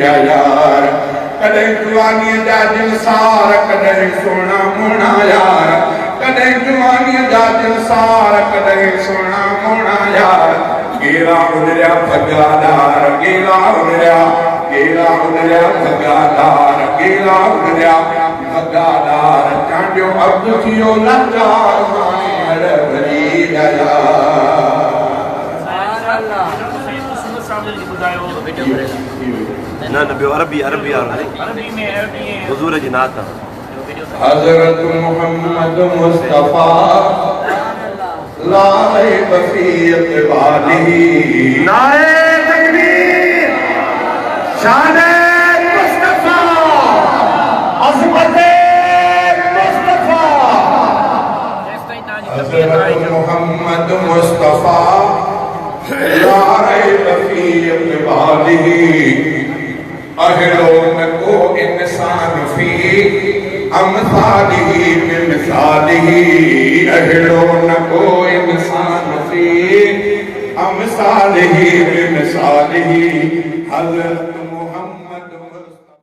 जा यार कदे जवानी जा दिलसार कदे सोना मोना यार कदे जवानी जा दिलसार कदे सोना मोना यार गेला उनरिया भगादार गेला उनरिया भगादार गेला उनरिया भगादार चांडियो अब्द थियो लाचार माने अरबरी गया ना नबी अरबी अरबी में हुजूर जी नात हजरत मोहम्मद मुस्तफा लाए बफीयत वाली नारे तकबीर शान मुस्तफा अज़मत मुस्तफा हजरत मोहम्मद मुस्तफा लाए बफीयत वाली अहलो को इंसान फी अमसालिही बिमिसालिही अहलो को इंसान फी अमसालिही बिमिसालिही हज़रत